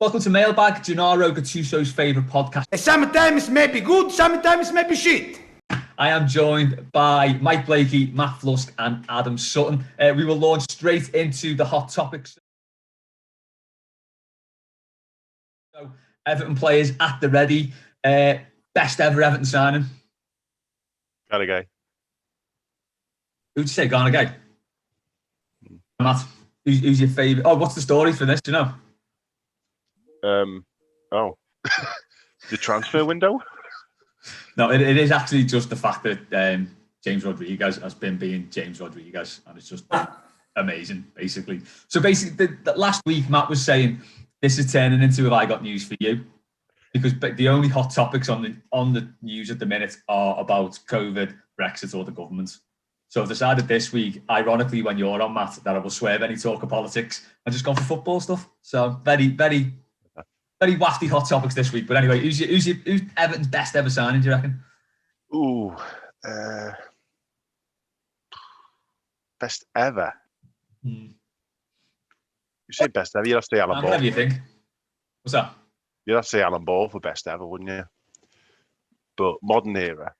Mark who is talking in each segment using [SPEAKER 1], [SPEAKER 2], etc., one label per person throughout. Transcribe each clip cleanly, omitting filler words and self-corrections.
[SPEAKER 1] Welcome to Mailbag, Gennaro Gattuso's favourite podcast.
[SPEAKER 2] Sometimes may be good, sometimes may be shit.
[SPEAKER 1] I am joined by Mike Blakey, Matt Flusk and Adam Sutton. We will launch straight into the hot topics. So, Everton players at the ready. Best ever Everton signing.
[SPEAKER 3] Gotta
[SPEAKER 1] Who'd you say, Gotta Matt, who's your favourite? Oh, what's the story for this, do you know?
[SPEAKER 3] The transfer window?
[SPEAKER 1] No, it is actually just the fact that James Rodriguez has been being James Rodriguez, and it's just amazing, basically. So basically, the last week, Matt was saying, this is turning into Have I Got News for You? Because the only hot topics on the news at the minute are about COVID, Brexit, or the government. So I've decided this week, ironically, when you're on, Matt, that I will swerve any talk of politics and just go for football stuff. So very, very, very wafty hot topics this week. But anyway, who's Everton's best ever signing, do you reckon?
[SPEAKER 3] Best ever?
[SPEAKER 1] You
[SPEAKER 3] say best ever, you'd have to say Alan Ball.
[SPEAKER 1] Whatever you think. What's that?
[SPEAKER 3] You'd have to say Alan Ball for best ever, wouldn't you? But modern era.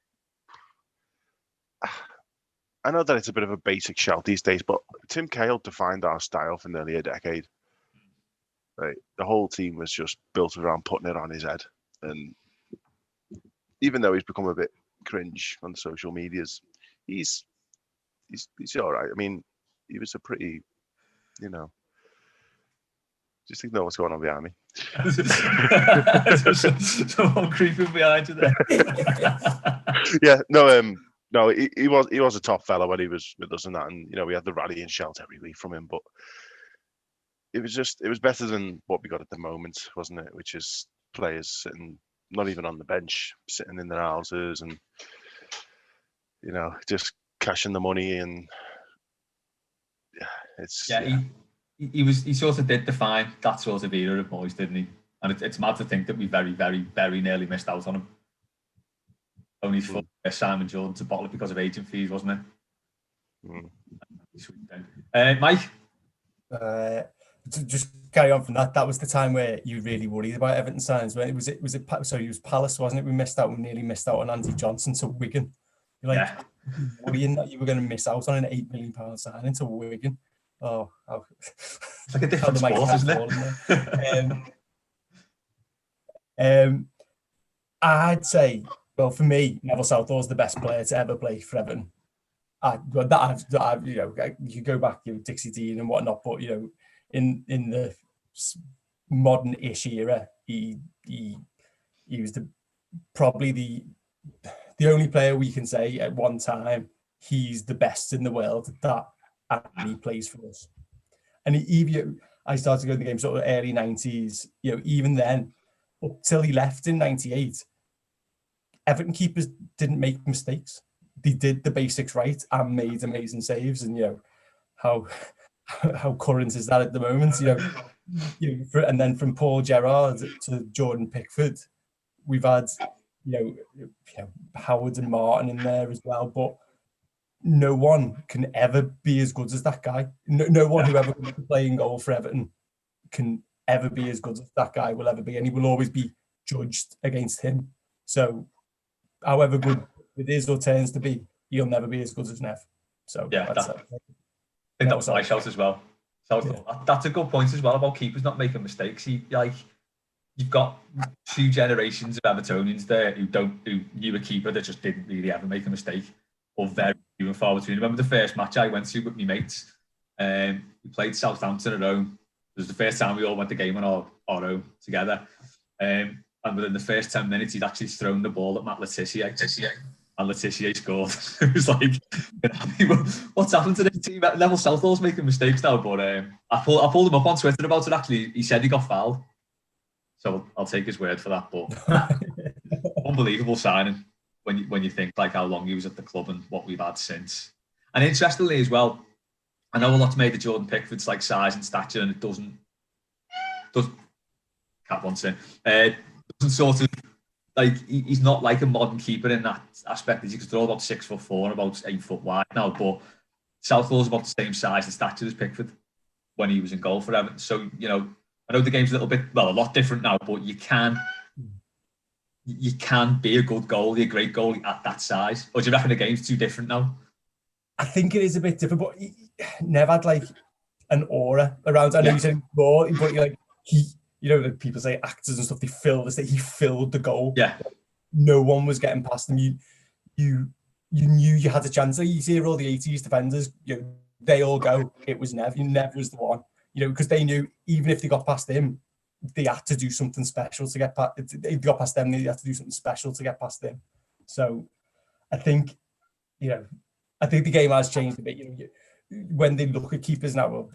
[SPEAKER 3] I know that it's a bit of a basic shout these days, but Tim Cahill defined our style for nearly a decade. Right? The whole team was just built around putting it on his head. And even though he's become a bit cringe on social medias, he's all right. I mean, he was a pretty, just ignore what's going on behind me.
[SPEAKER 1] Someone creeping behind you there.
[SPEAKER 3] Yeah, no, he was a top fella when he was with us and that, and we had the rally and shout every week from him. But it was better than what we got at the moment, wasn't it? Which is players sitting not even on the bench, sitting in their houses and just cashing the money. And
[SPEAKER 1] he sort of did define that sort of era of boys, didn't he? And it's mad to think that we very, very, very nearly missed out on him. Only for Simon Jordan to bottle it because of agent fees, wasn't it? Mike?
[SPEAKER 2] To just carry on from that, that was the time where you really worried about Everton signings. When it was Palace, wasn't it? We nearly missed out on Andy Johnson to Wigan. You're like worrying that you were going to miss out on an £8 million signing to Wigan. Oh,
[SPEAKER 1] it's like a different sport, isn't
[SPEAKER 2] it? I'd say, well, for me, Neville Southall's the best player to ever play for Everton. You could go back, Dixie Dean and whatnot, but in the modern-ish era, he was probably the only player we can say at one time he's the best in the world that actually plays for us. And I started going to the game sort of early 90s, even then, up till he left in 98, Everton keepers didn't make mistakes. They did the basics right and made amazing saves. And how current is that at the moment? And then from Paul Gerrard to Jordan Pickford, we've had Howard and Martin in there as well. But no one can ever be as good as that guy. No one who ever comes to play in goal for Everton can ever be as good as that guy will ever be, and he will always be judged against him. So, however good it is or turns to be, he'll never be as good as Nev. So
[SPEAKER 1] yeah, I think that was my shout as well. So that's a good point as well about keepers not making mistakes. You've got two generations of Evertonians there who knew a keeper that just didn't really ever make a mistake, or very few and far between. Remember the first match I went to with my mates? We played Southampton at home. It was the first time we all went to the game on our own together. And within the first 10 minutes, he'd actually thrown the ball at Matt Letizia. And Letizia scored. It was like, what's happened to this team? Neville Southall's making mistakes now, but I pulled him up on Twitter about it, actually. He said he got fouled. So I'll take his word for that. But unbelievable signing when you think like how long he was at the club and what we've had since. And interestingly as well, I know a lot's made of Jordan Pickford's like size and stature, and it doesn't sort of like, he's not like a modern keeper in that aspect. Because they're all about 6'4" and about 8 foot wide now, but Southall's about the same size and stature as Pickford when he was in goal for Everton. So I know the game's a lot different now, but you can be a good goalie, a great goalie at that size. Or do you reckon the game's too different now?
[SPEAKER 2] I think it is a bit different, but he never had like an aura around. I know you said more, but like like people say actors and stuff, they fill the stage. He filled the goal.
[SPEAKER 1] Yeah.
[SPEAKER 2] No one was getting past him. You knew you had a chance. Like you see all the 80s defenders, they all go. It was Nev. Nev was the one. Because they knew even if they got past him, they had to do something special to get past. If they got past them, they had to do something special to get past him. So I think, the game has changed a bit. When they look at keepers now,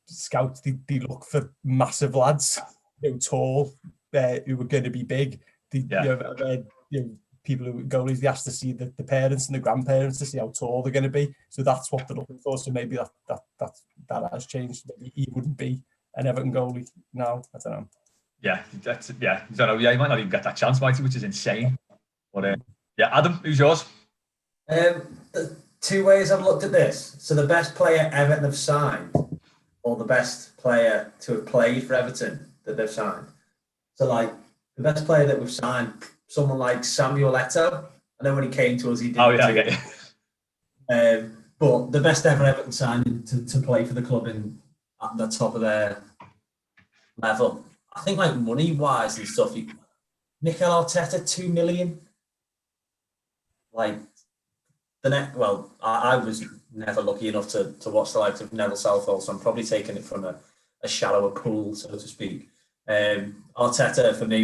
[SPEAKER 2] scouts, they look for massive lads, tall, who are going to be big. People who goalies, they ask to see the parents and the grandparents to see how tall they're going to be. So that's what they're looking for. So maybe that has changed. Maybe he wouldn't be an Everton goalie now. I don't know.
[SPEAKER 1] Yeah, I don't know. Yeah, he might not even get that chance, might he? Which is insane. But Adam, who's yours?
[SPEAKER 4] The two ways I've looked at this. So the best player Everton have signed, or the best player to have played for Everton that they've signed. So like the best player that we've signed, someone like Samuel Eto'o. I know when he came to us, he did.
[SPEAKER 1] Oh yeah, I get you.
[SPEAKER 4] But the best ever Everton signing to play for the club at the top of their level. I think like money wise and stuff. Mikel Arteta, 2 million. Like I was never lucky enough to watch the likes of Neville Southall, so I'm probably taking it from a shallower pool, so to speak. Arteta for me,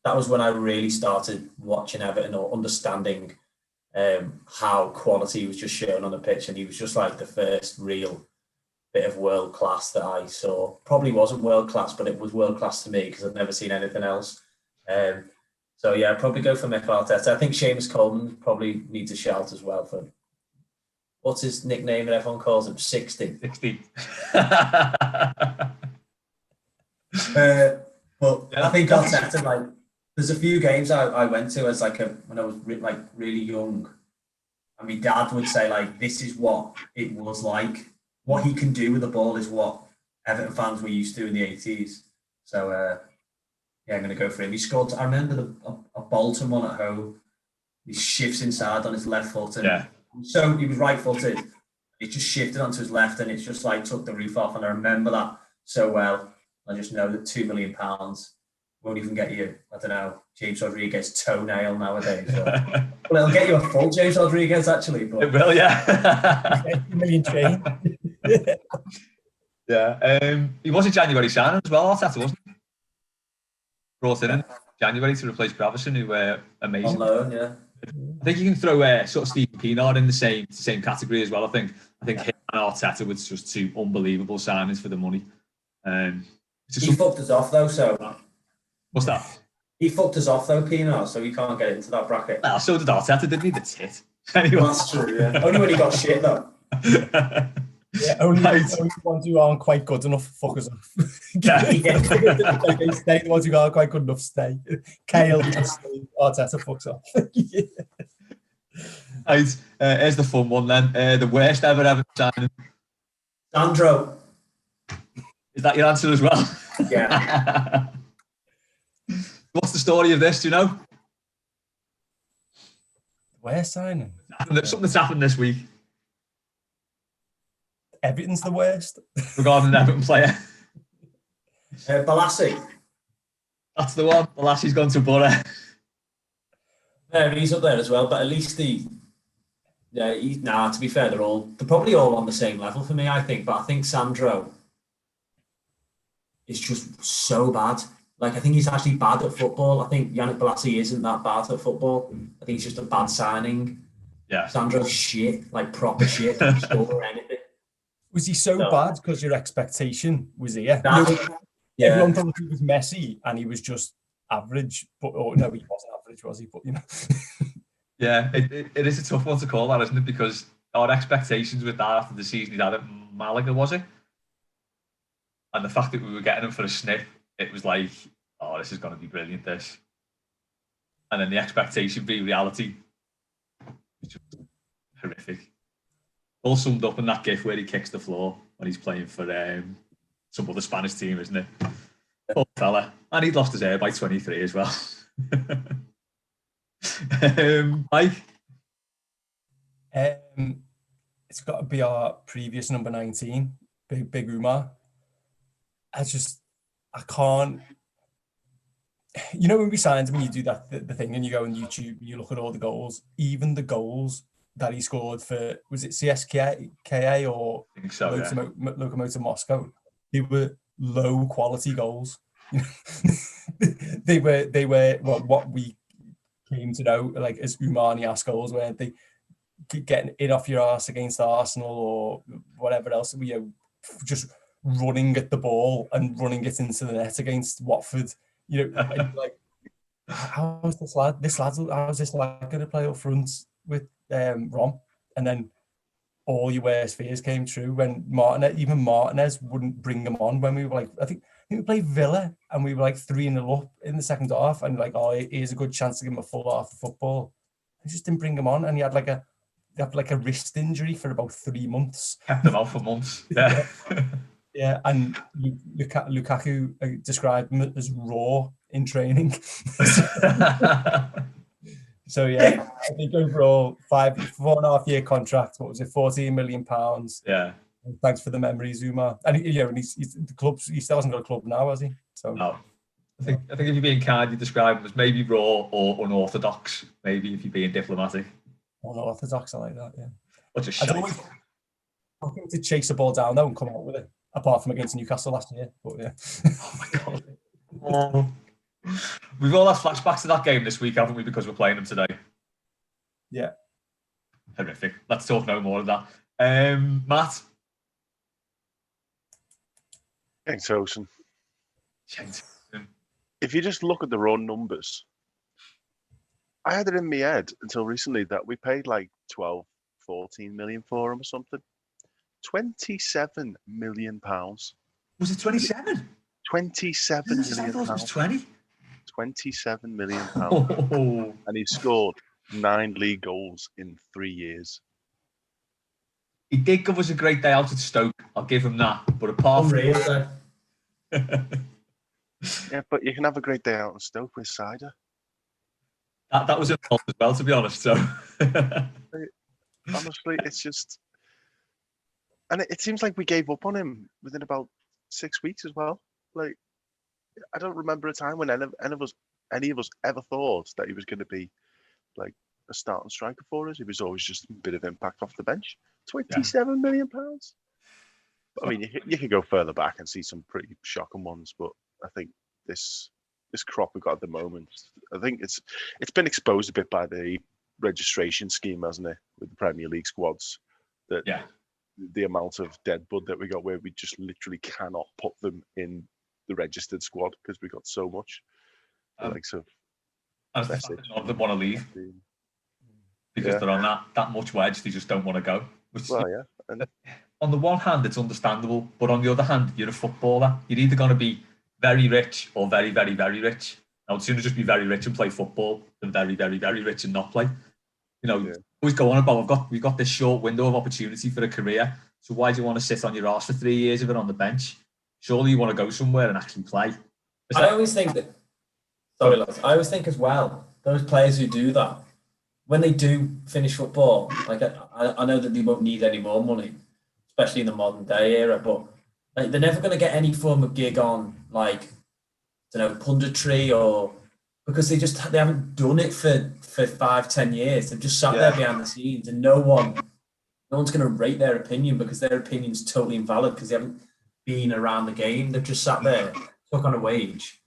[SPEAKER 4] that was when I really started watching Everton or understanding how quality was just shown on the pitch, and he was just like the first real bit of world class that I saw. Probably wasn't world class, but it was world class to me because I've never seen anything else. So yeah, I'd probably go for Mikel Arteta. I think Seamus Coleman probably needs a shout as well for what's his nickname that everyone calls him? 60.
[SPEAKER 1] 60.
[SPEAKER 4] But I think Arteta, like, there's a few games I went to as like when I was really young, and my dad would say like, this is what it was like. What he can do with the ball is what Everton fans were used to in the 80s. So I'm going to go for him. He scored. I remember a Bolton one at home. He shifts inside on his left foot, and so he was right-footed. He just shifted onto his left, and it's just like took the roof off. And I remember that so well. I just know that £2 million won't even get you, I don't know, James Rodriguez toenail nowadays. Well, it'll get you a full James Rodriguez, actually. But...
[SPEAKER 1] It will, yeah.
[SPEAKER 2] $2 million chain.
[SPEAKER 1] Yeah. He was a January signing as well, Arteta, wasn't he? Brought in January to replace Gravison, who were amazing.
[SPEAKER 4] On loan, yeah.
[SPEAKER 1] I think you can throw sort of Stephen Pienaar in the same category as well. I think him and Arteta was just two unbelievable signings for the money.
[SPEAKER 4] He fucked us off though, so...
[SPEAKER 1] What's that?
[SPEAKER 4] He fucked us off though, Pienaar, so he can't get into that bracket.
[SPEAKER 1] Well, so did Arteta, didn't he? That's it. Anyway.
[SPEAKER 4] Well, that's true, yeah. Only when he got shit though.
[SPEAKER 2] Yeah, only the ones who aren't quite good enough fuck us off. They stay, the ones who aren't quite good enough stay. Kale, Arteta fucks off.
[SPEAKER 1] Right, here's the fun one then. The worst ever signing.
[SPEAKER 4] Sandro.
[SPEAKER 1] Is that your answer as well?
[SPEAKER 4] Yeah.
[SPEAKER 1] What's the story of this? Do you know?
[SPEAKER 2] Worst signing?
[SPEAKER 1] Something that's happened this week.
[SPEAKER 2] Everton's the worst.
[SPEAKER 1] Regarding an Everton player.
[SPEAKER 4] Balassi.
[SPEAKER 1] That's the one. Balassi's gone to Borough.
[SPEAKER 4] Yeah, he's up there as well, but at least to be fair, they're probably all on the same level for me, I think. But I think Sandro is just so bad. Like, I think he's actually bad at football. I think Yannick Balassi isn't that bad at football. I think he's just a bad signing.
[SPEAKER 1] Yeah.
[SPEAKER 4] Sandro's shit, like proper shit. Don't score or anything.
[SPEAKER 2] Was he so bad because your expectation was here?
[SPEAKER 4] Yeah.
[SPEAKER 2] Everyone thought he was Messi and he was just average. But no, he wasn't average, was he? But
[SPEAKER 1] Yeah, it is a tough one to call that, isn't it? Because our expectations with that after the season he had at Malaga, was it? And the fact that we were getting him for a snip, it was like, oh, this is going to be brilliant, this. And then the expectation being reality was just horrific. All summed up in that gif where he kicks the floor when he's playing for some other Spanish team, isn't it? Poor fella. And he'd lost his hair by 23 as well. Mike?
[SPEAKER 2] It's got to be our previous number 19, Big Umar. I can't. You know, when we signed him, and you do that the thing, and you go on YouTube, and you look at all the goals, even the goals that he scored for, was it CSKA or
[SPEAKER 1] I think so,
[SPEAKER 2] Lokomotiv Moscow? They were low quality goals. they were what we came to know like as Umani-esque goals, weren't they? Getting it off your arse against Arsenal or whatever else. We just running at the ball and running it into the net against Watford. You know, like how's this lad going to play up front with Rom? And then all your worst fears came true when Martinez wouldn't bring him on when we were like, I think we played Villa and we were like 3-0 up in the second half and like, oh, here's a good chance to give him a full half of football. I just didn't bring him on, and he had like a wrist injury for about 3 months.
[SPEAKER 1] Kept him out for months. Yeah.
[SPEAKER 2] Yeah, and Lukaku described him as raw in training. So yeah, I think overall 4.5 year contract. What was it? £14 million.
[SPEAKER 1] Yeah.
[SPEAKER 2] And thanks for the memories, Zuma. And he's the club. He still hasn't got a club now, has he? So
[SPEAKER 1] no. I think if you're being kind, you describe him as maybe raw or unorthodox. Maybe if you're being diplomatic.
[SPEAKER 2] Unorthodox, I like that. Yeah.
[SPEAKER 1] Or just shite.
[SPEAKER 2] I think to chase the ball down though and come out with it. Apart from against Newcastle last year, but yeah.
[SPEAKER 1] Oh my god. Oh. We've all had flashbacks to that game this week, haven't we? Because we're playing them today.
[SPEAKER 2] Yeah.
[SPEAKER 1] Horrific. Let's talk no more of that. Matt.
[SPEAKER 3] James Tosin. If you just look at the raw numbers, I had it in my head until recently that we paid like 12, 14 million for him or something. 27 million pounds.
[SPEAKER 1] Was it 27?
[SPEAKER 3] 27 million
[SPEAKER 1] I thought it was
[SPEAKER 3] pounds.
[SPEAKER 1] 20.
[SPEAKER 3] 27 million pounds.
[SPEAKER 1] Oh.
[SPEAKER 3] And he scored 9 league goals in 3 years.
[SPEAKER 1] He did give us a great day out at Stoke. I'll give him that. But apart from
[SPEAKER 3] Yeah, but you can have a great day out in Stoke with cider.
[SPEAKER 1] That was a fault as well, to be honest. So
[SPEAKER 3] honestly, it's just, and it seems like we gave up on him within about 6 weeks as well. Like, I don't remember a time when any of us ever thought that he was going to be like a starting striker for us. He was always just a bit of impact off the bench. 27 million pounds. I mean, you can go further back and see some pretty shocking ones, but I think this crop we've got at the moment, I think it's been exposed a bit by the registration scheme, hasn't it, with the Premier League squads? That the amount of dead blood that we got, where we just literally cannot put them in the registered squad because we got so much. The likes of
[SPEAKER 1] none of them want to leave because they're on that much wedge. They just don't want to go. And on the one hand, it's understandable, but on the other hand, you're a footballer. You're either going to be very rich or very, very, very rich. I would sooner just be very rich and play football than very, very, very rich and not play. You know, always go on about we've got this short window of opportunity for a career. So why do you want to sit on your arse for 3 years of it on the bench? Surely you want to go somewhere and actually play.
[SPEAKER 4] I always think that. Sorry, lads. I always think as well, those players who do that, when they do finish football, like I know that they won't need any more money, especially in the modern day era, but like, they're never going to get any form of gig on, like, I don't know, punditry, or because they haven't done it for 5-10 years. They've just sat there behind the scenes, and no one's going to rate their opinion because their opinion's totally invalid because they haven't been around the game. They've just sat there, took on a wage,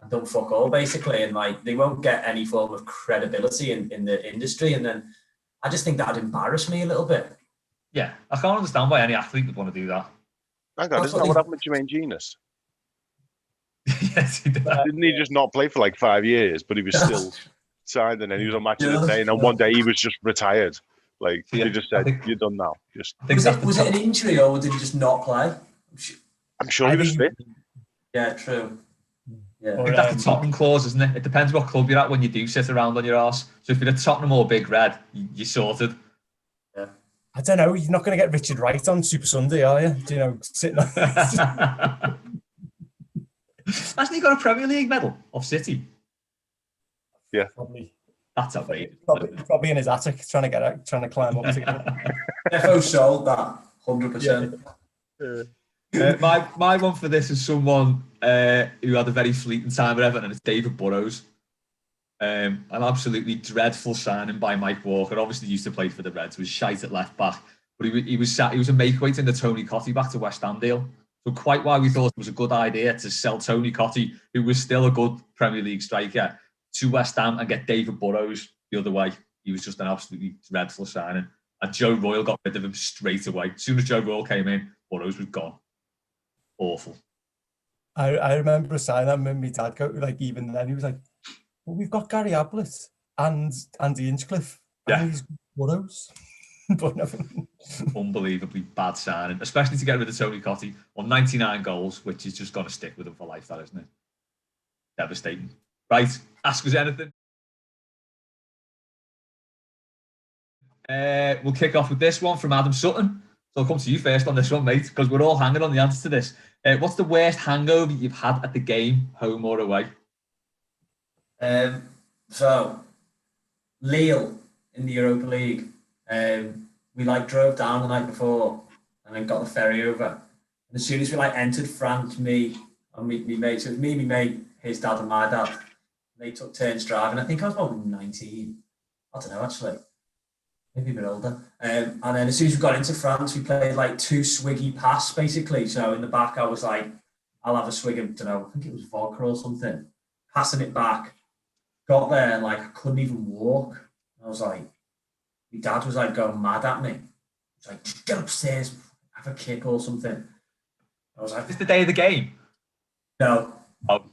[SPEAKER 4] and done fuck all basically, and like they won't get any form of credibility in the industry. And then I just think that'd embarrass me a little bit.
[SPEAKER 1] Yeah, I can't understand why any athlete would want to do that.
[SPEAKER 3] Hang on, isn't that what happened with Jermaine Genius?
[SPEAKER 1] Yes, he did.
[SPEAKER 3] Didn't he just not play for like 5 years, but he was still signed, and then he was on Match of the Day, and then one day he was just retired. Like, they just said, you're done now.
[SPEAKER 4] Was it an injury, or did he just not play?
[SPEAKER 3] I'm sure he was fit.
[SPEAKER 4] Yeah, true. Yeah.
[SPEAKER 1] I think that's the Tottenham clause, isn't it? It depends what club you're at when you do sit around on your arse. So if you're at Tottenham or Big Red, you're sorted.
[SPEAKER 2] Yeah. I don't know. You're not going to get Richard Wright on Super Sunday, are you? Do you know, sitting on...
[SPEAKER 1] Hasn't he got a Premier League medal of City?
[SPEAKER 2] Probably.
[SPEAKER 1] That's outrageous.
[SPEAKER 2] Probably in his attic, trying to climb up to get it.
[SPEAKER 4] Defo sold that 100%.
[SPEAKER 1] My one for this is someone who had a very fleeting time at Everton, and it's David Burrows. An absolutely dreadful signing by Mike Walker. Obviously, he used to play for the Reds, was shite at left back, but he was a make-weight in the Tony Cottee back to West Ham deal. So quite why we thought it was a good idea to sell Tony Cottee, who was still a good Premier League striker, to West Ham and get David Burrows the other way. He was just an absolutely dreadful signing. And Joe Royle got rid of him straight away. As soon as Joe Royle came in, Burrows was gone. Awful.
[SPEAKER 2] I remember saying that when my dad go, like, even then he was like, well, we've got Gary Ablett and Andy Hinchcliffe.
[SPEAKER 1] Yeah.
[SPEAKER 2] And he's Burrows. But nothing.
[SPEAKER 1] Unbelievably bad signing, especially to get rid of Tony Cottee on 99 goals, which is just going to stick with him for life, that isn't it? Devastating. Right, ask us anything. We'll kick off with this one from Adam Sutton. So I'll come to you first on this one, mate, because we're all hanging on the answer to this. What's the worst hangover you've had at the game, home or away?
[SPEAKER 4] So, Lille in the Europa League. We drove down the night before and then got the ferry over. And as soon as we entered France, me and my mate, so it was me, my mate, his dad and my dad, they took turns driving. I think I was about 19. I don't know, actually. Maybe a bit older. And then as soon as we got into France, we played 2 swiggy pass, basically. So in the back, I was like, I'll have a swig of, I think it was vodka or something. Passing it back. Got there and I couldn't even walk. I was like, my dad was going mad at me. He was like, just get upstairs, have a kick or something. I was like,
[SPEAKER 1] It's the day of the game?
[SPEAKER 4] No.
[SPEAKER 1] Oh.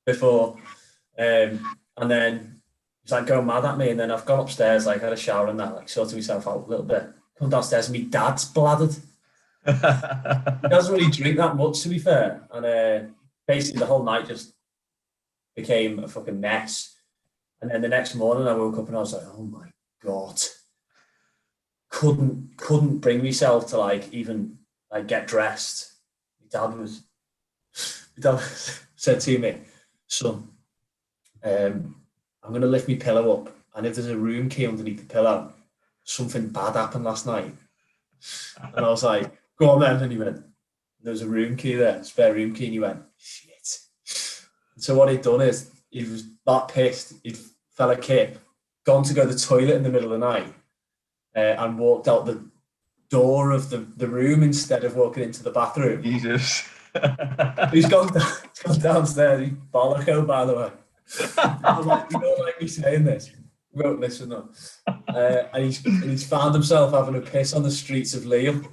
[SPEAKER 4] Before. And then he's going mad at me. And then I've gone upstairs, had a shower and that, sorted myself out a little bit. Come downstairs and my dad's bladdered. He doesn't really drink that much, to be fair. And basically the whole night just became a fucking mess. And then the next morning I woke up and I was like, oh my God. Couldn't bring myself to even get dressed. My dad said to me, son, I'm going to lift my pillow up, and if there's a room key underneath the pillow, something bad happened last night. And I was like, go on then. And he went, there was a room key there, spare room key. And he went, shit. And so what he'd done is, he was that pissed, he'd fell a kip, gone to go to the toilet in the middle of the night, and walked out the door of the room instead of walking into the bathroom.
[SPEAKER 1] Jesus.
[SPEAKER 4] He's gone downstairs. He's bolloco, by the way. I'm like, you don't like me saying this. You won't listen up. And he's found himself having a piss on the streets of Lille.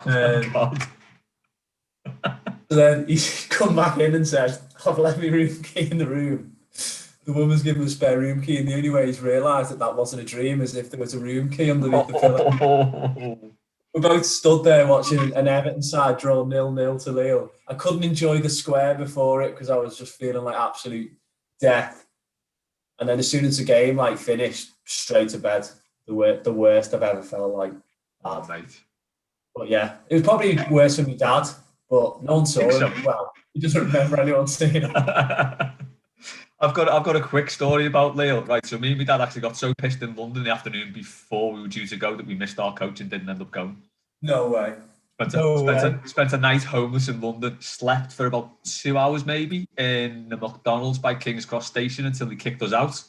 [SPEAKER 1] God.
[SPEAKER 4] So then he's come back in and said, I've left my room key in the room. The woman's given him a spare room key, and the only way he's realised that wasn't a dream is if there was a room key underneath the pillow. We both stood there watching an Everton side draw 0-0 to Lille. I couldn't enjoy the square before it because I was just feeling like absolute death. And then as soon as the game finished, straight to bed. The worst I've ever felt like.
[SPEAKER 1] Oh, mate.
[SPEAKER 4] But yeah, it was probably worse for my dad, but no one saw him. Well, he doesn't remember anyone seeing him.
[SPEAKER 1] I've got a quick story about Lille. Right, so me and my dad actually got so pissed in London the afternoon before we were due to go that we missed our coach and didn't end up going.
[SPEAKER 4] No way.
[SPEAKER 1] Spent a night homeless in London, slept for about 2 hours maybe in the McDonald's by King's Cross Station until they kicked us out.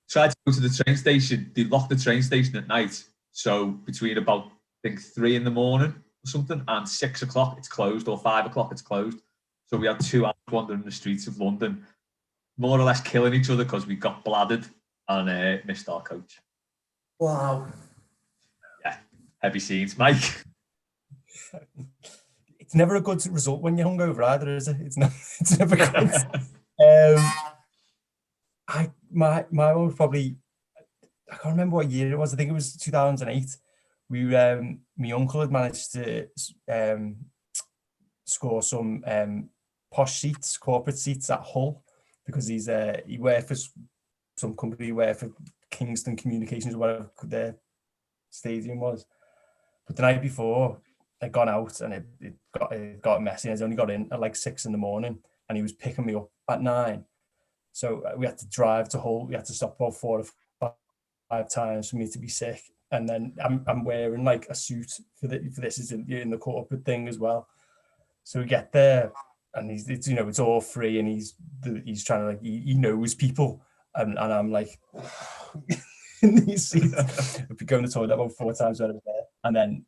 [SPEAKER 1] Tried to go to the train station. They locked the train station at night. So between about, I think, 3 a.m. or something and 6 o'clock it's closed, or 5 o'clock it's closed. So we had 2 hours wandering the streets of London, more or less killing each other because we got bladdered and missed our coach.
[SPEAKER 4] Wow.
[SPEAKER 2] Yeah,
[SPEAKER 1] heavy scenes, Mike.
[SPEAKER 2] It's never a good result when you're hungover either, is it? It's never good. My one was probably, I can't remember what year it was. I think it was 2008. My uncle had managed to score some posh seats, corporate seats at Hull, because he worked for some company, worked for Kingston Communications or whatever their stadium was. But the night before, I'd gone out and it got messy. I only got in at like 6 a.m, and he was picking me up at 9. So we had to drive to Hull. We had to stop about 4 or 5 times for me to be sick. And then I'm wearing like a suit for this is in the corporate thing as well. So we get there and it's all free, and he's trying to like he knows people, and I'm like in these seats. I'd be going to the toilet about 4 times when I was there, and then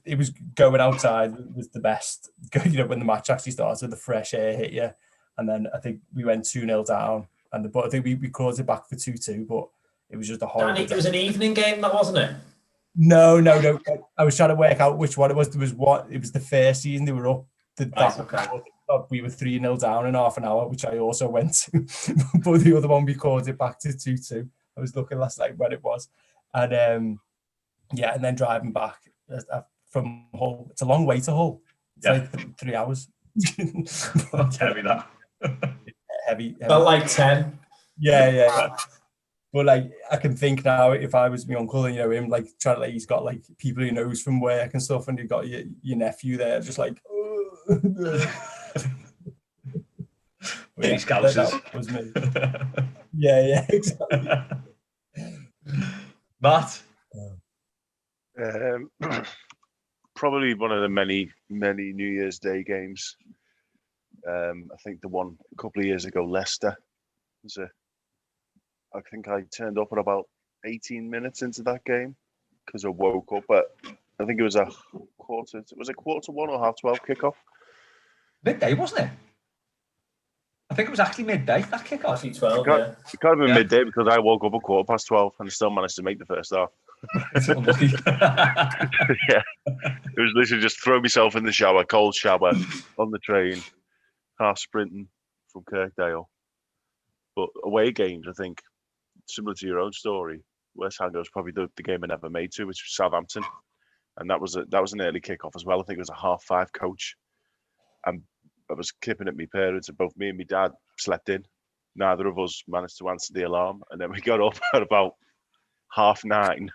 [SPEAKER 2] it was going outside was the best. When the match actually started, the fresh air hit you, and then I think we went 2-0 down, but I think we called it back for 2-2, but it was just a horrible.
[SPEAKER 4] Danny, it was an evening game, that wasn't it?
[SPEAKER 2] No. I was trying to work out which one it was. It was the first season they were up. We were 3-0 down in half an hour, which I also went to. But the other one we called it back to 2-2. I was looking last night when it was, and and then driving back from Hull. It's a long way to Hull. It's like 3 hours.
[SPEAKER 1] Heavy that.
[SPEAKER 2] Heavy.
[SPEAKER 4] Felt like 10.
[SPEAKER 2] Yeah. But like, I can think now, if I was my uncle and him like trying to like, he's got like people he knows from work and stuff, and you've got your nephew there, just like.
[SPEAKER 1] That
[SPEAKER 2] was me. Yeah, exactly.
[SPEAKER 1] Matt?
[SPEAKER 3] Probably one of the many New Year's Day games. I think the one a couple of years ago, Leicester. I think I turned up at about 18 minutes into that game because I woke up at, I think it was a quarter to 1 or 12:30 kickoff.
[SPEAKER 1] Midday, wasn't it? I think it was actually midday, that kickoff.
[SPEAKER 4] Actually 12,
[SPEAKER 3] It can't have been midday because I woke up at 12:15 and still managed to make the first half. Yeah. It was literally just throw myself in the shower, cold shower, on the train, half sprinting from Kirkdale. But away games, I think, similar to your own story, West Ham was probably the game I never made to, which was Southampton. And that was an early kickoff as well. I think it was a 5:30 coach. And I was kipping at my parents, and both me and my dad slept in. Neither of us managed to answer the alarm. And then we got up at about 9:30.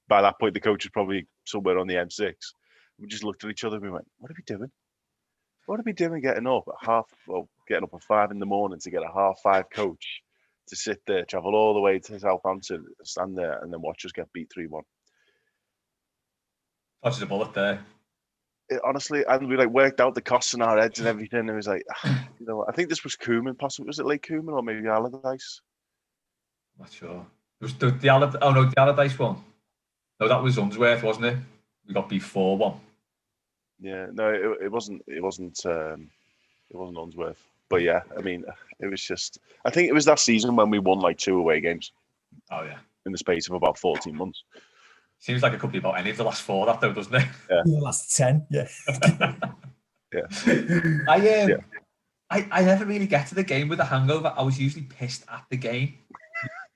[SPEAKER 3] By that point, the coach was probably somewhere on the M6. We just looked at each other and we went, what are we doing? What are we doing getting up at getting up at 5 a.m. to get a 5:30 coach to sit there, travel all the way to Southampton, stand there and then watch us get beat 3-1.
[SPEAKER 1] Dodged a bullet there.
[SPEAKER 3] Honestly, and we like worked out the costs in our heads and everything. And it was like, I think this was Koeman, possibly. Was it Lake Koeman or maybe Allardyce?
[SPEAKER 1] Not sure. It was the Allardyce one. No, that was Unsworth, wasn't it? We got beat 4-1.
[SPEAKER 3] Yeah, no, it wasn't Unsworth. But yeah, I mean, it was just. I think it was that season when we won like 2 away games.
[SPEAKER 1] Oh yeah.
[SPEAKER 3] In the space of about 14 months.
[SPEAKER 1] Seems like it could be about any of the last 4, that though, doesn't it?
[SPEAKER 3] Yeah.
[SPEAKER 2] The last 10, yeah.
[SPEAKER 3] Yeah.
[SPEAKER 1] I never really get to the game with a hangover. I was usually pissed at the game.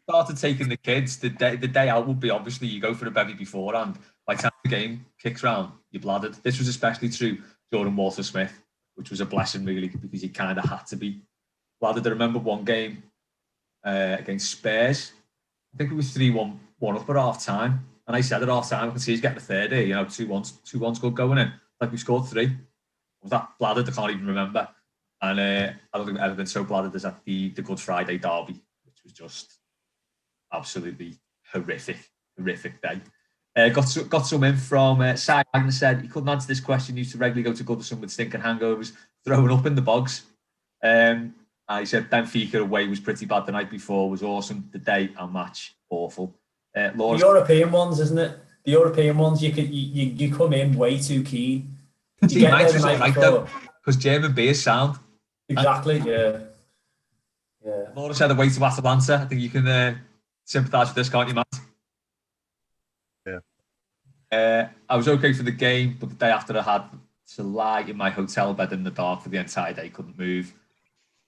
[SPEAKER 1] Started taking the kids. The day out would be obviously you go for a bevy beforehand. By the time the game kicks round, you're bladdered. This was especially true Jordan Walter-Smith, which was a blessing really because you kind of had to be bladdered. I remember one game against Spurs. I think it was 3-1 up at half time. And I said at half time, I can see he's getting a third here, 2-1's good going in. Like we scored 3. Was that bladdered? I can't even remember. And I don't think I've ever been so bladdered as at the Good Friday derby, which was just absolutely horrific day. Got some in from Si Wagner said he couldn't answer this question. He used to regularly go to Goodison with stinking hangovers, throwing up in the bogs. He said Benfica away was pretty bad the night before, was awesome. The day and match, awful.
[SPEAKER 4] The European ones, isn't it? The European ones, you come in way too keen.
[SPEAKER 1] You might just like though, because German beer is sound.
[SPEAKER 4] Exactly, yeah.
[SPEAKER 1] Laura said away to Atalanta. I think you can sympathise with this, can't you, Matt?
[SPEAKER 3] Yeah.
[SPEAKER 1] I was okay for the game, but the day after I had to lie in my hotel bed in the dark for the entire day, couldn't move.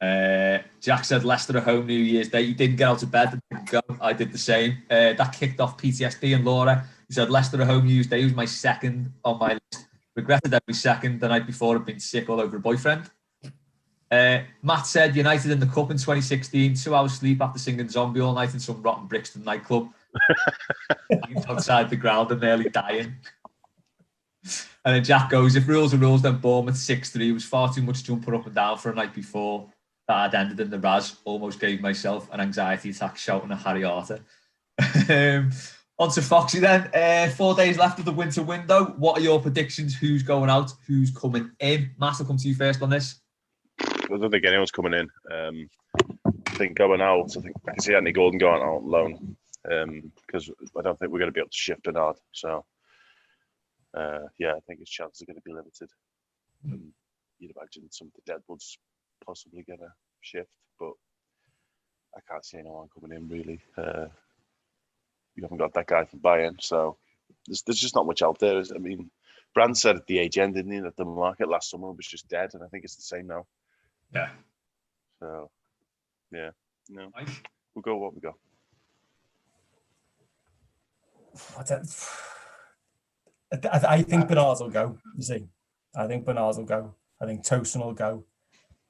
[SPEAKER 1] Jack said Leicester at home New Year's Day. He didn't get out of bed and didn't go. I did the same. That kicked off PTSD. And Laura, who said Leicester at home New Year's Day was my second on my list. Regretted every second. The night before I'd been sick all over a boyfriend. Matt said United in the Cup in 2016. 2 hours sleep after singing Zombie all night in some rotten Brixton nightclub. Outside the ground and nearly dying. And then Jack goes, if rules are rules, then Bournemouth 6-3. It was far too much jumping up and down for a night before that had ended in the Raz. Almost gave myself an anxiety attack shouting at Harry Arter. On to Foxy then. 4 days left of the winter window. What are your predictions? Who's going out? Who's coming in? Matt, I'll come to you first on this.
[SPEAKER 3] I don't think anyone's coming in. I think going out, I can see Anthony Gordon going out on loan because I don't think we're going to be able to shift Bernard. So, yeah, I think his chances are going to be limited. You'd imagine some of the Deadwoods possibly going to shift, but I can't see anyone coming in really. You haven't got that guy from Bayern, so there's just not much out there. I mean, Brand said at the AGM, didn't he, that the market last summer was just dead, and I think it's the same now.
[SPEAKER 1] Yeah.
[SPEAKER 3] So, yeah, no, we'll go what we go.
[SPEAKER 2] I think Bernard will go. You see, I think Bernard will go. I think Tosin will go.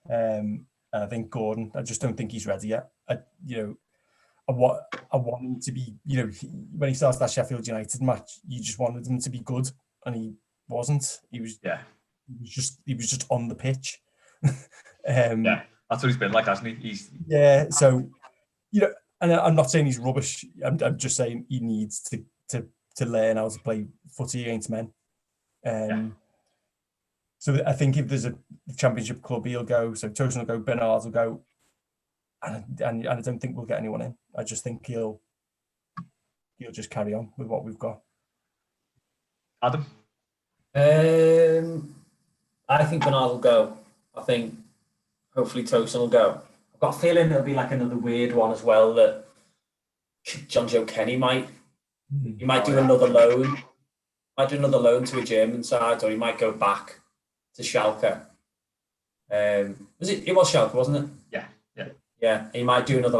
[SPEAKER 2] And I think Gordon. I just don't think he's ready yet. I want him to be. When he starts that Sheffield United match, you just wanted him to be good, and he wasn't. He was just on the pitch.
[SPEAKER 1] Yeah, that's what he's been like, hasn't he?
[SPEAKER 2] So and I'm not saying he's rubbish. I'm just saying he needs to learn how to play footy against men. So I think if there's a championship club, he'll go. So Tosin will go, Bernard will go, and I don't think we'll get anyone in. I just think he'll just carry on with what we've got.
[SPEAKER 1] Adam?
[SPEAKER 4] I think Bernard will go. I think hopefully Tosin will go. I've got a feeling it'll be like another weird one as well that John Joe Kenny might do another loan. Might do another loan to a German side, or he might go back to Schalke. It was Schalke, wasn't it? Yeah. He might do another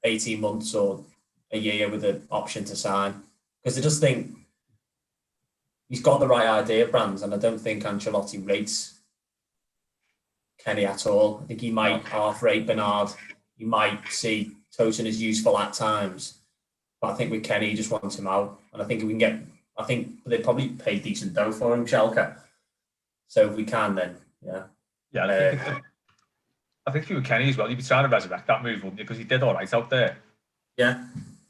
[SPEAKER 4] 18 months or a year with an option to sign, because I just think he's got the right idea, Brands, and I don't think Ancelotti rates Kenny at all. I think he might half-rate Bernard. He might see Tosin as useful at times, but I think with Kenny, he just wants him out. And I think if we can get, I think they probably pay decent dough for him, Schalke. So if we can, then
[SPEAKER 1] I think if you were Kenny as well, you'd be trying to resurrect that move, wouldn't you? Because he did all right out there.
[SPEAKER 4] Yeah.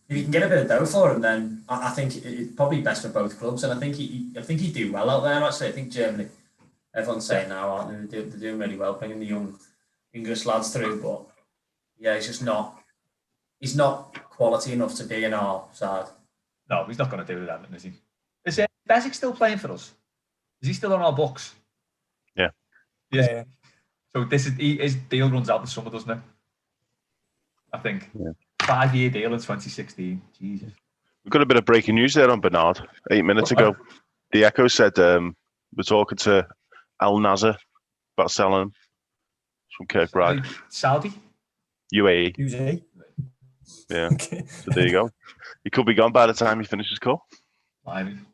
[SPEAKER 4] If you can get a bit of dough for him, then I think it's probably best for both clubs. And I think he'd do well out there, actually. I think Germany, everyone's saying now, aren't they? They're doing really well, bringing the young English lads through. But yeah, he's not quality enough to be in our side.
[SPEAKER 1] No, he's not going to do that, is he? Is Basic still playing for us? Is he still on our books?
[SPEAKER 3] Yeah.
[SPEAKER 1] Yeah. So his deal runs out this summer, doesn't it? I think. Yeah. 5-year deal in 2016. Jesus.
[SPEAKER 3] We've got a bit of breaking news there on Bernard. 8 minutes ago, the Echo said we're talking to Al Nasser about selling him from Kirkbride.
[SPEAKER 1] Saudi?
[SPEAKER 3] UAE.
[SPEAKER 2] UAE.
[SPEAKER 3] Yeah. Okay. So there you go. He could be gone by the time he finishes call.
[SPEAKER 1] I mean,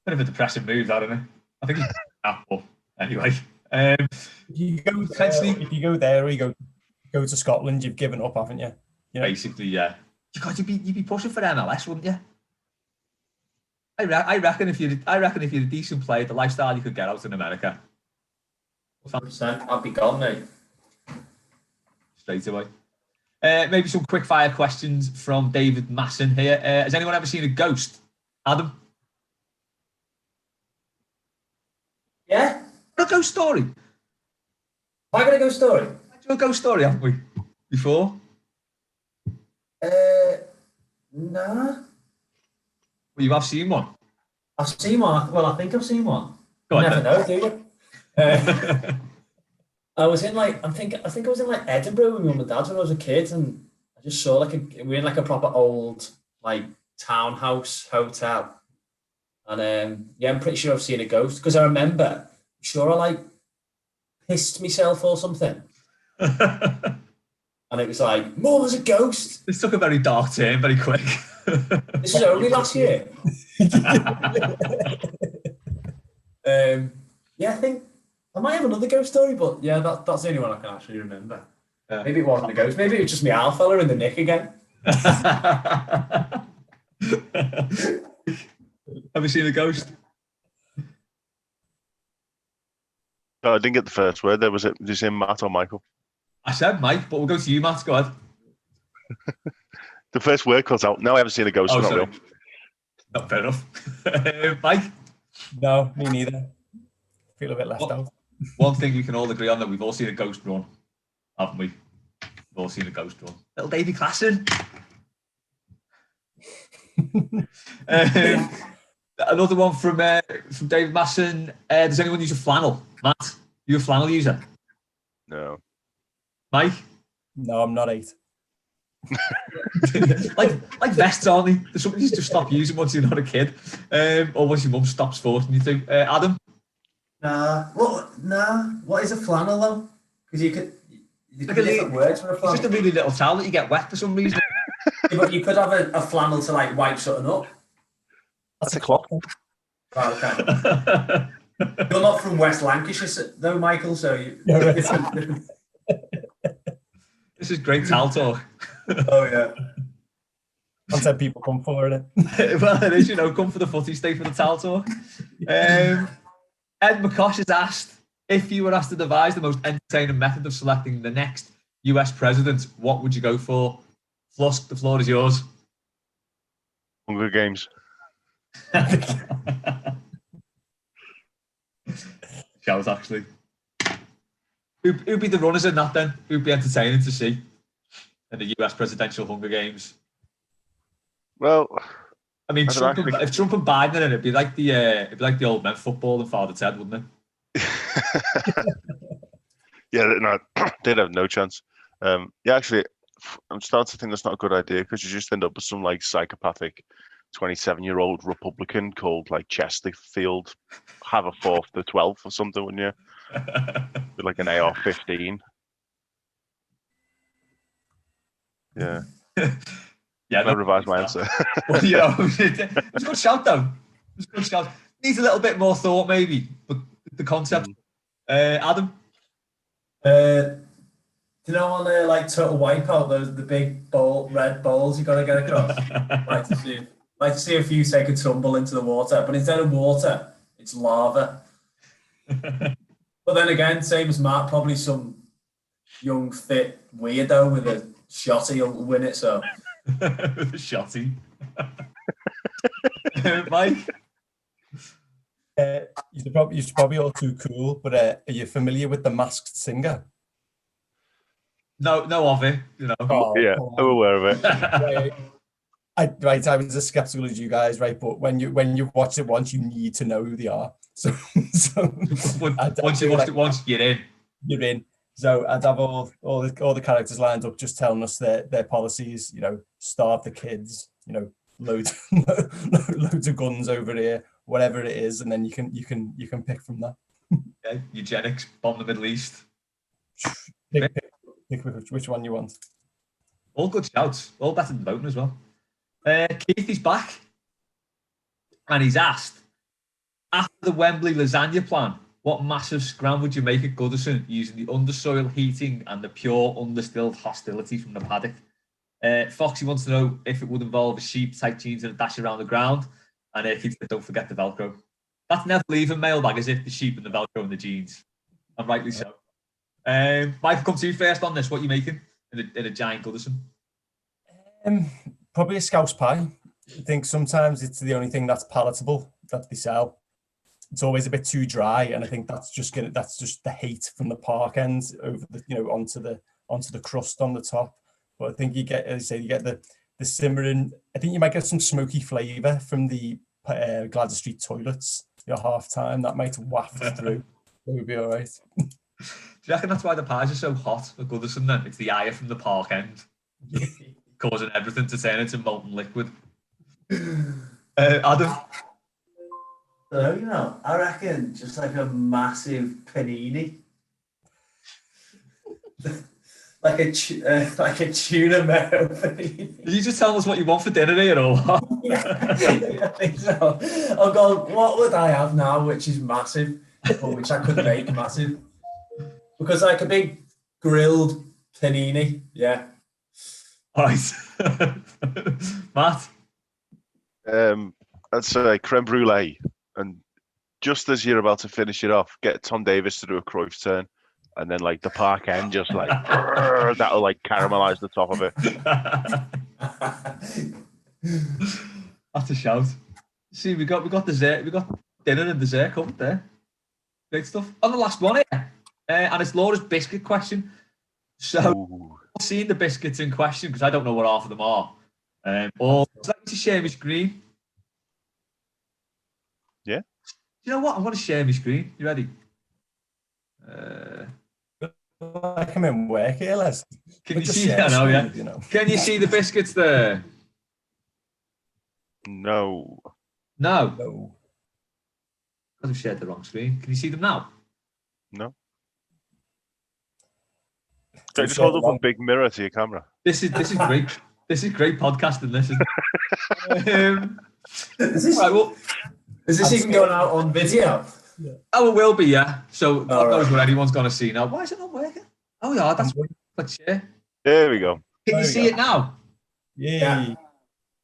[SPEAKER 1] bit of a depressing move, that, isn't it? I think he's Apple anyway. If
[SPEAKER 2] you go there or you go to Scotland, you've given up, haven't you?
[SPEAKER 1] Basically, yeah. You'd be pushing for MLS, wouldn't you? I reckon if you're a decent player, the lifestyle you could get out in America.
[SPEAKER 4] 100%. I'd be gone, mate.
[SPEAKER 1] Straight away. Maybe some quick fire questions from David Masson here. Has anyone ever seen a ghost? Adam?
[SPEAKER 4] Yeah.
[SPEAKER 1] A ghost story.
[SPEAKER 4] Have I got a ghost story?
[SPEAKER 1] A ghost story, haven't we? Before?
[SPEAKER 4] Nah.
[SPEAKER 1] Well, you have seen one.
[SPEAKER 4] I've seen one. Well, I think I've seen one.
[SPEAKER 1] Go on,
[SPEAKER 4] you never know, do you? I was in I think I was in Edinburgh with my mum and dad when I was a kid, and I just saw we were in a proper old townhouse hotel, and I'm pretty sure I've seen a ghost because I remember. Sure, I pissed myself or something, and it was like, "Mum, there's a ghost."
[SPEAKER 1] This took a very dark turn very quick.
[SPEAKER 4] This was only last year. I think I might have another ghost story, but yeah, that's the only one I can actually remember. Maybe it wasn't a ghost. Maybe it was just me owl fella in the nick again.
[SPEAKER 1] Have you seen a ghost?
[SPEAKER 3] Oh, I didn't get the first word. There was it. Did you say Matt or Michael?
[SPEAKER 1] I said Mike, but we'll go to you, Matt. Go ahead.
[SPEAKER 3] The first word cut out. No, I haven't seen a ghost.
[SPEAKER 1] Oh,
[SPEAKER 3] Not
[SPEAKER 1] sorry.
[SPEAKER 3] real.
[SPEAKER 1] Not fair enough. Mike?
[SPEAKER 2] No, me neither. Feel a bit left out.
[SPEAKER 1] One thing we can all agree on that we've all seen a ghost run, haven't we? We've all seen a ghost run. Little Davy Klassen. Another one from David Masson. Does anyone use a flannel? Matt, you a flannel user?
[SPEAKER 3] No.
[SPEAKER 1] Mike?
[SPEAKER 2] No, I'm not 8.
[SPEAKER 1] like vests, aren't they? There's something you just stop using once you're not a kid, or once your mum stops forcing you to. Adam?
[SPEAKER 4] Nah. What is a flannel though? Because you could
[SPEAKER 1] Like a
[SPEAKER 4] different words for a
[SPEAKER 1] It's
[SPEAKER 4] flannel.
[SPEAKER 1] just a really little towel that you get wet for some reason.
[SPEAKER 4] Yeah, but you could have a flannel to like wipe something up.
[SPEAKER 3] That's a clock.
[SPEAKER 4] Right, okay. You're not from West Lancashire though, Michael, so you.
[SPEAKER 1] This is great towel talk.
[SPEAKER 4] Oh yeah.
[SPEAKER 2] Content people come for it.
[SPEAKER 1] Well, it is, come for the footy, stay for the towel talk. Ed McCosh has asked, if you were asked to devise the most entertaining method of selecting the next US president, what would you go for? Flusk, the floor is yours.
[SPEAKER 3] Hunger Games.
[SPEAKER 1] Shout, actually. Who'd be the runners in that then? Who'd be entertaining to see in the US presidential Hunger Games?
[SPEAKER 3] Well,
[SPEAKER 1] I mean,
[SPEAKER 3] I don't know,
[SPEAKER 1] if Trump and Biden in it, it'd be like the old men football and Father Ted, wouldn't it?
[SPEAKER 3] yeah, no, they'd have no chance. Yeah, actually, I'm starting to think that's not a good idea because you just end up with some like psychopathic 27-year-old Republican called like Chesterfield, have a 4th to 12th or something, wouldn't you? With like an AR-15. Yeah.
[SPEAKER 1] Yeah,
[SPEAKER 3] I'll revise my answer.
[SPEAKER 1] Well, it's a good shout though. It's a good shout. Needs a little bit more thought, maybe, but the concept. Adam?
[SPEAKER 4] Do you know on like Total Wipeout, the big red bowls you got to get across? like to see a few take a tumble into the water, but instead of water, it's lava. But then again, same as Matt, probably some young, fit weirdo with a shotty will win it. So
[SPEAKER 1] with a shotty. Mike?
[SPEAKER 2] You're probably all too cool, but are you familiar with The Masked Singer?
[SPEAKER 1] No of it,
[SPEAKER 2] Oh,
[SPEAKER 3] yeah, I'm aware of it.
[SPEAKER 2] I was as skeptical as you guys, right? But when you watch it once, you need to know who they are. So
[SPEAKER 1] once you watched it once, you're in.
[SPEAKER 2] You're in. So I'd have all the characters lined up, just telling us their policies. Starve the kids. Loads of guns over here, whatever it is, and then you can pick from that.
[SPEAKER 1] Yeah, eugenics, bomb the Middle East.
[SPEAKER 2] Pick which one you want.
[SPEAKER 1] All good shouts. All better than voting as well. Keith is back, and he's asked, after the Wembley Lasagne plan, what massive scran would you make at Goodison using the undersoil heating and the pure undistilled hostility from the Paddock? Foxy wants to know if it would involve a sheep, tight jeans, and a dash around the ground. And Keith said, don't forget the Velcro. That's never leaving Mailbag, as if the sheep and the Velcro and the jeans. And rightly so. Michael, come to you first on this. What are you making in a giant Goodison?
[SPEAKER 2] Probably a Scouse pie. I think sometimes it's the only thing that's palatable that they sell. It's always a bit too dry, and I think that's just the hate from the park end over the onto the crust on the top. But I think you get the simmering. I think you might get some smoky flavour from the Gladys Street toilets. Half time that might waft through. It would be all right.
[SPEAKER 1] Do you reckon that's why the pies are so hot at Goodison then? It's the ire from the park end causing everything to turn into molten liquid. Adam?
[SPEAKER 4] So, I reckon just like a massive panini. like a tuna marrow panini.
[SPEAKER 1] Did you just tell us what you want for dinner here or what?
[SPEAKER 4] Yeah, I think so. I'll go, what would I have now, which is massive, or which I could make massive? Because like a big grilled panini, yeah.
[SPEAKER 1] All right. Matt?
[SPEAKER 3] I'd say creme brulee and just as you're about to finish it off, get Tom Davis to do a Cruyff turn, and then like the park end, just like that'll like caramelize the top of it.
[SPEAKER 1] That's a shout. See, we got dessert, we got dinner and dessert covered there. Great stuff. On the last one here, and it's Laura's biscuit question. So, I've seen the biscuits in question because I don't know what half of them are. Or would you like me to share my screen?
[SPEAKER 3] Yeah.
[SPEAKER 1] You know what? I'm going to share my screen. You ready?
[SPEAKER 2] Like I'm in work here, Les.
[SPEAKER 1] Can you see? I know, yeah. You know. Can you see the biscuits there?
[SPEAKER 3] No.
[SPEAKER 1] No. I've shared the wrong screen. Can you see them now?
[SPEAKER 3] No. Just hold up a big mirror to your camera.
[SPEAKER 1] This is great. This is great podcasting. This is
[SPEAKER 4] is this even going out on video?
[SPEAKER 1] Yeah. Oh, it will be, yeah. So God knows what anyone's going to see now. Why is it not working? Oh yeah, let's share.
[SPEAKER 3] There we go.
[SPEAKER 1] Can you see it now?
[SPEAKER 2] Yeah.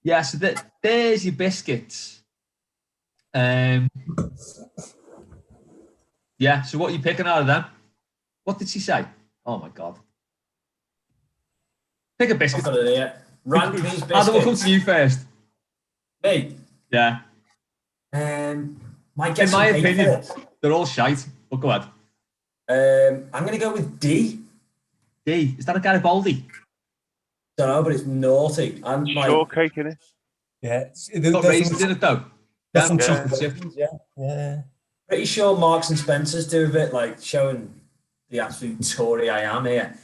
[SPEAKER 1] Yeah. So there's your biscuits. Yeah. So what are you picking out of them? What did she say? Oh my God. Pick a biscuit.
[SPEAKER 4] Rank these biscuits.
[SPEAKER 1] Adam, we'll come to you first.
[SPEAKER 4] Me?
[SPEAKER 1] Yeah.
[SPEAKER 4] In my
[SPEAKER 1] opinion, they're all shite. But go ahead.
[SPEAKER 4] I'm going to go with D.
[SPEAKER 1] D. Is that a Garibaldi?
[SPEAKER 4] Don't know, but it's naughty. I'm
[SPEAKER 3] shortcake in it.
[SPEAKER 2] Yeah.
[SPEAKER 1] Got raisins in it though.
[SPEAKER 2] There's some chocolate chip. Yeah.
[SPEAKER 4] Pretty sure Marks and Spencer's do a bit like showing the absolute Tory I am here.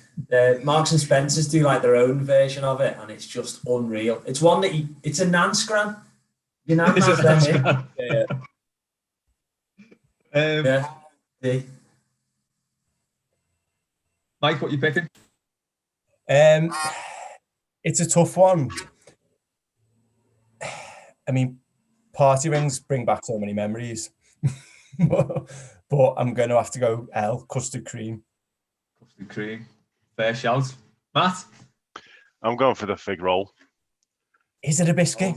[SPEAKER 4] Marks and Spencer's do like their own version of it, and it's just unreal. It's one that it's a nan scran. You know, yeah. D.
[SPEAKER 1] Mike, what are you picking?
[SPEAKER 2] It's a tough one. I mean, party rings bring back so many memories. But I'm going to have to go L, custard cream.
[SPEAKER 1] Custard cream. Fair shout. Matt?
[SPEAKER 3] I'm going for the fig roll.
[SPEAKER 2] Is it a biscuit?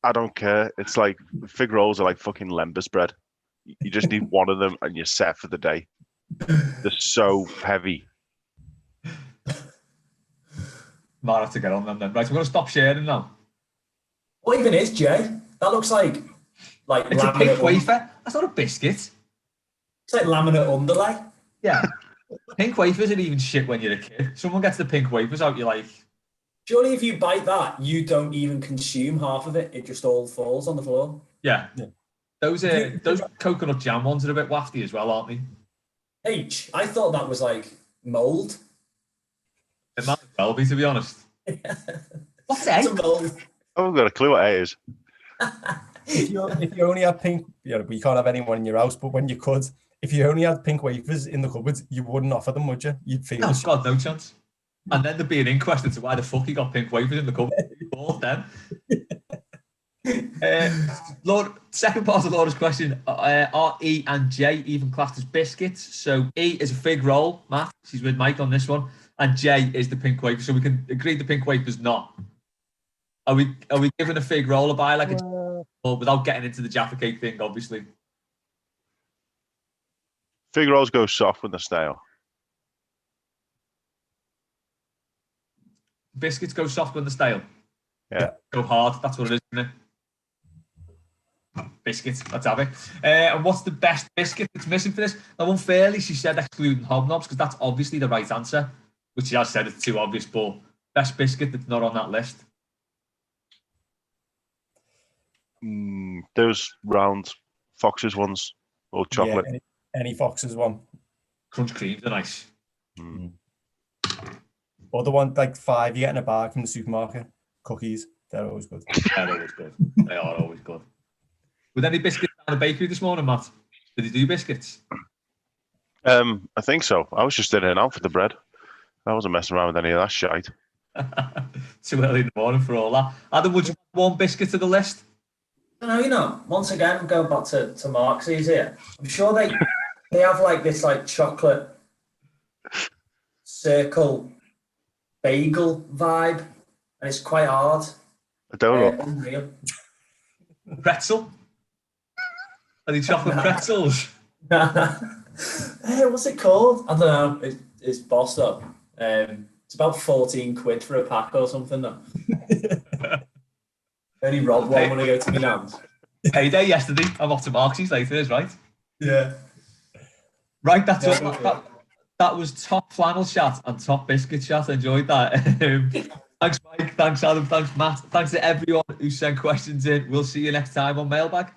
[SPEAKER 3] I don't care. It's like fig rolls are like fucking lembas bread. You just need one of them and you're set for the day. They're so heavy.
[SPEAKER 1] Might have to get on them then. Right, we're going to stop sharing now.
[SPEAKER 4] What even is, Jay? That looks like
[SPEAKER 1] it's a pink wafer. That's not a biscuit.
[SPEAKER 4] It's like laminate underlay.
[SPEAKER 1] Yeah. Pink wafers are even shit when you're a kid. Someone gets the pink wafers out, you're like...
[SPEAKER 4] Surely if you bite that, you don't even consume half of it. It just all falls on the floor.
[SPEAKER 1] Yeah. Those coconut jam ones are a bit wafty as well, aren't they?
[SPEAKER 4] H, I thought that was like mould.
[SPEAKER 1] It might as well be, to be honest. What's A?
[SPEAKER 4] It's a mould.
[SPEAKER 3] I haven't got a clue what A is.
[SPEAKER 2] If you only had pink, you can't have anyone in your house, but when you could, if you only had pink wafers in the cupboard, you wouldn't offer them, would you? You'd feel
[SPEAKER 1] God, no chance. And then there'd be an inquest into why the fuck he got pink wafers in the cupboard. Both then. Second part of Laura's question, are E and J even classed as biscuits? So E is a fig roll, Matt. She's with Mike on this one. And J is the pink wafer. So we can agree the pink wafer's not. Are we giving a fig roll a buy like a without getting into the Jaffa cake thing, obviously?
[SPEAKER 3] Fig rolls go soft when they're stale.
[SPEAKER 1] Biscuits go soft when they're stale.
[SPEAKER 3] Yeah.
[SPEAKER 1] Go hard. That's what it is, isn't it? Biscuits. Let's have it. And what's the best biscuit that's missing for this? Now, unfairly, she said excluding hobnobs because that's obviously the right answer, which she has said it's too obvious, but best biscuit that's not on that list.
[SPEAKER 3] Those round Fox's ones or chocolate.
[SPEAKER 2] Yeah, any Fox's one.
[SPEAKER 1] Crunch creams are nice.
[SPEAKER 2] Or the one like 5 you get in a bag from the supermarket. Cookies, they're always good.
[SPEAKER 1] They're always good. They are always good. Were there any biscuits down the bakery this morning, Matt? Did he do biscuits?
[SPEAKER 3] I think so. I was just in and out for the bread. I wasn't messing around with any of that shite.
[SPEAKER 1] Too early in the morning for all that. Adam, would you add one biscuit to the list?
[SPEAKER 4] No, once again, I'm going back to Marx's here. I'm sure they have like this like chocolate circle bagel vibe, and it's quite hard.
[SPEAKER 3] I don't know.
[SPEAKER 4] Unreal.
[SPEAKER 1] Pretzel? Are they chocolate pretzels?
[SPEAKER 5] Hey, what's it called? I don't know. It's bossed up. It's about 14 quid for a pack or something. Though. Only robbed one when I go to my nan's.
[SPEAKER 1] Payday yesterday. I'm off to Marxie's later, right?
[SPEAKER 5] Yeah.
[SPEAKER 1] Right, that's all. That was top flannel chat and top biscuit chat. I enjoyed that. Thanks, Mike. Thanks, Adam. Thanks, Matt. Thanks to everyone who sent questions in. We'll see you next time on Mailbag.